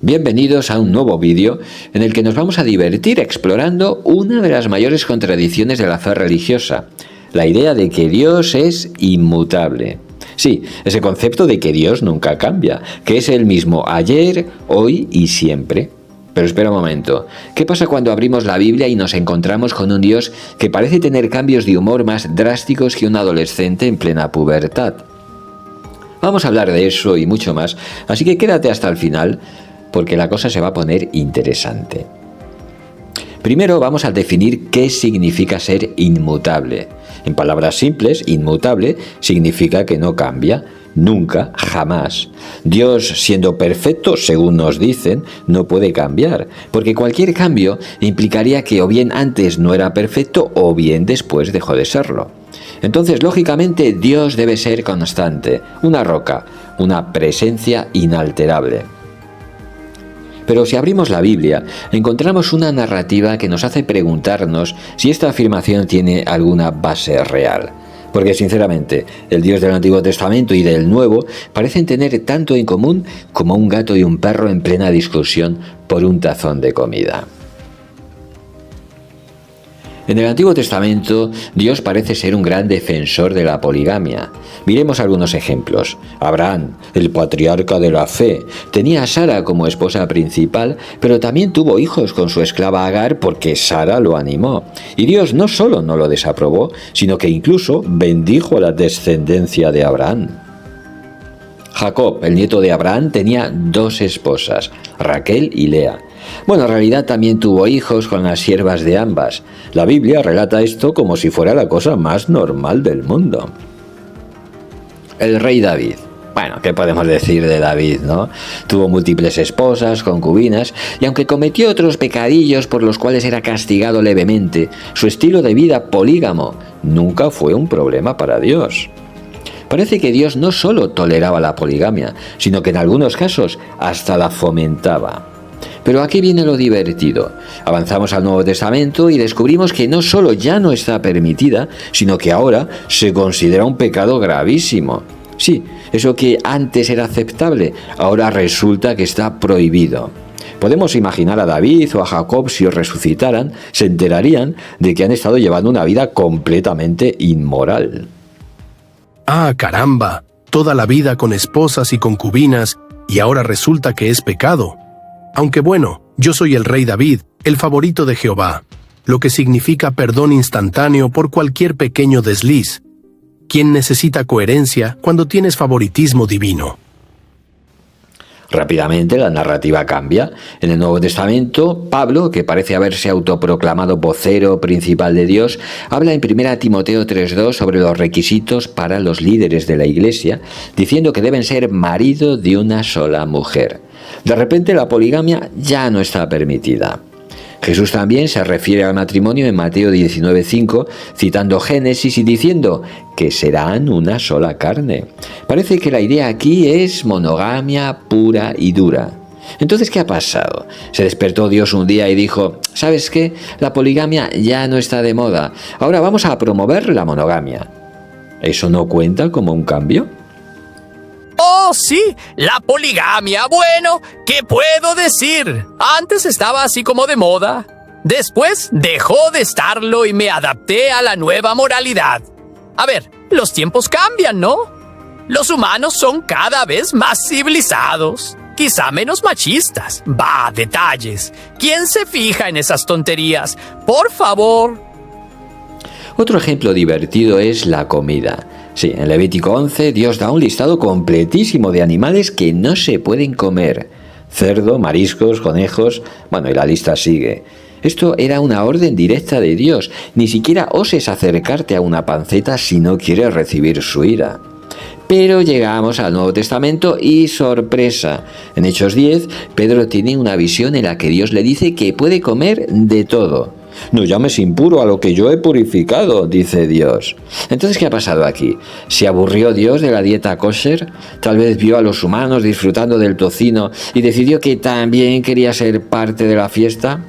Bienvenidos a un nuevo vídeo en el que nos vamos a divertir explorando una de las mayores contradicciones de la fe religiosa, la idea de que Dios es inmutable. Sí, ese concepto de que Dios nunca cambia, que es el mismo ayer, hoy y siempre. Pero espera un momento, ¿qué pasa cuando abrimos la Biblia y nos encontramos con un Dios que parece tener cambios de humor más drásticos que un adolescente en plena pubertad? Vamos a hablar de eso y mucho más, así que quédate hasta el final, porque la cosa se va a poner interesante. Primero vamos a definir qué significa ser inmutable. En palabras simples, inmutable significa que no cambia, nunca, jamás. Dios, siendo perfecto, según nos dicen, no puede cambiar, porque cualquier cambio implicaría que o bien antes no era perfecto o bien después dejó de serlo. Entonces, lógicamente, Dios debe ser constante, una roca, una presencia inalterable. Pero si abrimos la Biblia, encontramos una narrativa que nos hace preguntarnos si esta afirmación tiene alguna base real. Porque sinceramente, el Dios del Antiguo Testamento y del Nuevo parecen tener tanto en común como un gato y un perro en plena discusión por un tazón de comida. En el Antiguo Testamento, Dios parece ser un gran defensor de la poligamia. Miremos algunos ejemplos. Abraham, el patriarca de la fe, tenía a Sara como esposa principal, pero también tuvo hijos con su esclava Agar porque Sara lo animó. Y Dios no solo no lo desaprobó, sino que incluso bendijo a la descendencia de Abraham. Jacob, el nieto de Abraham, tenía dos esposas, Raquel y Lea. Bueno, en realidad también tuvo hijos con las siervas de ambas. La Biblia relata esto como si fuera la cosa más normal del mundo. El rey David. Bueno, ¿qué podemos decir de David, no? Tuvo múltiples esposas, concubinas, y aunque cometió otros pecadillos por los cuales era castigado levemente, su estilo de vida polígamo nunca fue un problema para Dios. Parece que Dios no solo toleraba la poligamia, sino que en algunos casos hasta la fomentaba. Pero aquí viene lo divertido. Avanzamos al Nuevo Testamento y descubrimos que no solo ya no está permitida, sino que ahora se considera un pecado gravísimo. Sí, eso que antes era aceptable, ahora resulta que está prohibido. Podemos imaginar a David o a Jacob si resucitaran, se enterarían de que han estado llevando una vida completamente inmoral. ¡Ah, caramba! Toda la vida con esposas y concubinas, y ahora resulta que es pecado. Aunque bueno, yo soy el rey David, el favorito de Jehová, lo que significa perdón instantáneo por cualquier pequeño desliz. ¿Quién necesita coherencia cuando tienes favoritismo divino? Rápidamente la narrativa cambia. En el Nuevo Testamento, Pablo, que parece haberse autoproclamado vocero principal de Dios, habla en 1 Timoteo 3:2 sobre los requisitos para los líderes de la Iglesia, diciendo que deben ser marido de una sola mujer. De repente la poligamia ya no está permitida. Jesús también se refiere al matrimonio en Mateo 19:5, citando Génesis y diciendo que serán una sola carne. Parece que la idea aquí es monogamia pura y dura. Entonces, ¿qué ha pasado? ¿Se despertó Dios un día y dijo, ¿sabes qué? La poligamia ya no está de moda, ahora vamos a promover la monogamia? ¿Eso no cuenta como un cambio? ¡Oh, sí! ¡La poligamia! Bueno, ¿qué puedo decir? Antes estaba así como de moda. Después dejó de estarlo y me adapté a la nueva moralidad. A ver, los tiempos cambian, ¿no? Los humanos son cada vez más civilizados, quizá menos machistas. Va, detalles. ¿Quién se fija en esas tonterías? Por favor. Otro ejemplo divertido es la comida. Sí, en Levítico 11 Dios da un listado completísimo de animales que no se pueden comer. Cerdo, mariscos, conejos, bueno, y la lista sigue. Esto era una orden directa de Dios. Ni siquiera oses acercarte a una panceta si no quieres recibir su ira. Pero llegamos al Nuevo Testamento y ¡sorpresa! En Hechos 10, Pedro tiene una visión en la que Dios le dice que puede comer de todo. No llames impuro a lo que yo he purificado, dice Dios. Entonces, ¿qué ha pasado aquí? ¿Se aburrió Dios de la dieta kosher? Tal vez vio a los humanos disfrutando del tocino y decidió que también quería ser parte de la fiesta.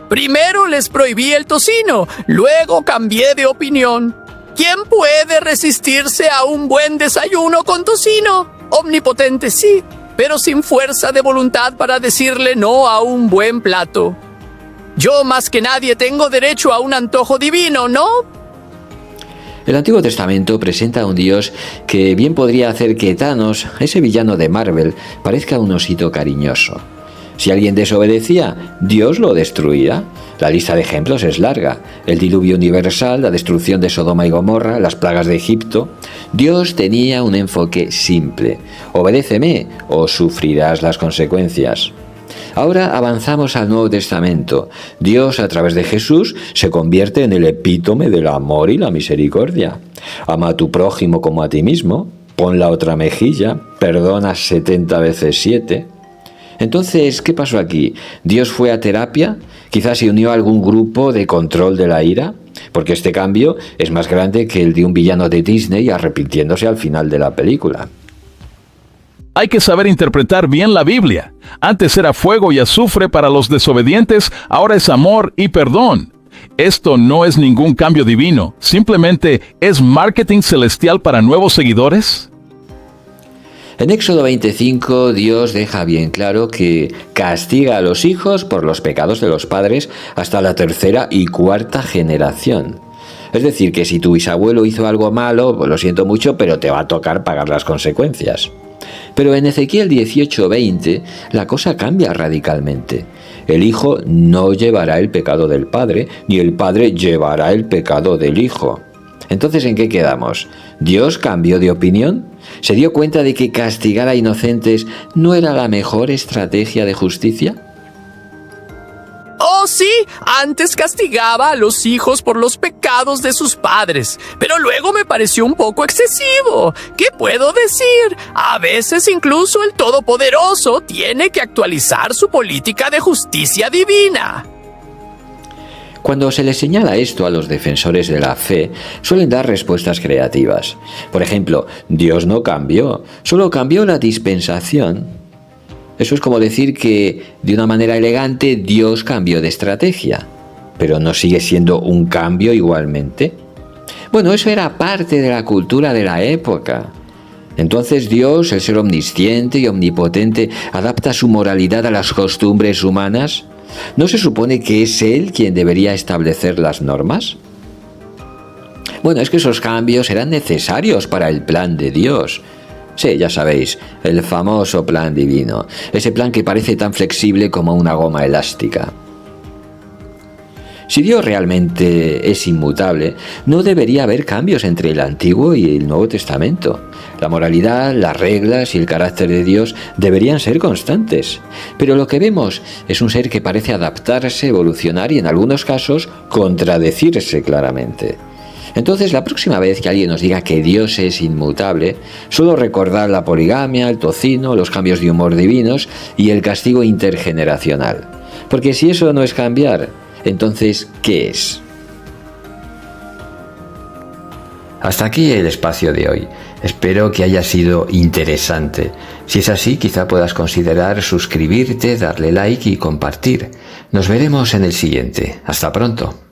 Primero les prohibí el tocino, luego cambié de opinión. ¿Quién puede resistirse a un buen desayuno con tocino? Omnipotente, sí. pero sin fuerza de voluntad para decirle no a un buen plato. Yo más que nadie tengo derecho a un antojo divino, ¿no? El Antiguo Testamento presenta a un Dios que bien podría hacer que Thanos, ese villano de Marvel, parezca un osito cariñoso. Si alguien desobedecía, Dios lo destruía. La lista de ejemplos es larga. El diluvio universal, la destrucción de Sodoma y Gomorra, las plagas de Egipto. Dios tenía un enfoque simple. Obedéceme o sufrirás las consecuencias. Ahora avanzamos al Nuevo Testamento. Dios, a través de Jesús, se convierte en el epítome del amor y la misericordia. Ama a tu prójimo como a ti mismo. Pon la otra mejilla. Perdona 70 veces 7. Entonces, ¿qué pasó aquí? ¿Dios fue a terapia? ¿Quizás se unió a algún grupo de control de la ira? Porque este cambio es más grande que el de un villano de Disney arrepintiéndose al final de la película. Hay que saber interpretar bien la Biblia. Antes era fuego y azufre para los desobedientes, ahora es amor y perdón. Esto no es ningún cambio divino, simplemente es marketing celestial para nuevos seguidores. En Éxodo 25, Dios deja bien claro que castiga a los hijos por los pecados de los padres hasta la tercera y cuarta generación. Es decir, que si tu bisabuelo hizo algo malo, pues lo siento mucho, pero te va a tocar pagar las consecuencias. Pero en Ezequiel 18:20 la cosa cambia radicalmente. El hijo no llevará el pecado del padre, ni el padre llevará el pecado del hijo. Entonces, ¿en qué quedamos? ¿Dios cambió de opinión? ¿Se dio cuenta de que castigar a inocentes no era la mejor estrategia de justicia? Oh, sí, antes castigaba a los hijos por los pecados de sus padres, pero luego me pareció un poco excesivo. ¿Qué puedo decir? A veces incluso el Todopoderoso tiene que actualizar su política de justicia divina. Cuando se les señala esto a los defensores de la fe, suelen dar respuestas creativas. Por ejemplo, Dios no cambió, solo cambió la dispensación. Eso es como decir que, de una manera elegante, Dios cambió de estrategia. ¿Pero no sigue siendo un cambio igualmente? Bueno, eso era parte de la cultura de la época. Entonces Dios, el ser omnisciente y omnipotente, adapta su moralidad a las costumbres humanas. ¿No se supone que es Él quien debería establecer las normas? Bueno, es que esos cambios eran necesarios para el plan de Dios. Sí, ya sabéis, el famoso plan divino, ese plan que parece tan flexible como una goma elástica. Si Dios realmente es inmutable, no debería haber cambios entre el Antiguo y el Nuevo Testamento. La moralidad, las reglas y el carácter de Dios deberían ser constantes. Pero lo que vemos es un ser que parece adaptarse, evolucionar y en algunos casos contradecirse claramente. Entonces, la próxima vez que alguien nos diga que Dios es inmutable, solo recordar la poligamia, el tocino, los cambios de humor divinos y el castigo intergeneracional. Porque si eso no es cambiar, entonces, ¿qué es? Hasta aquí el espacio de hoy. Espero que haya sido interesante. Si es así, quizá puedas considerar suscribirte, darle like y compartir. Nos veremos en el siguiente. Hasta pronto.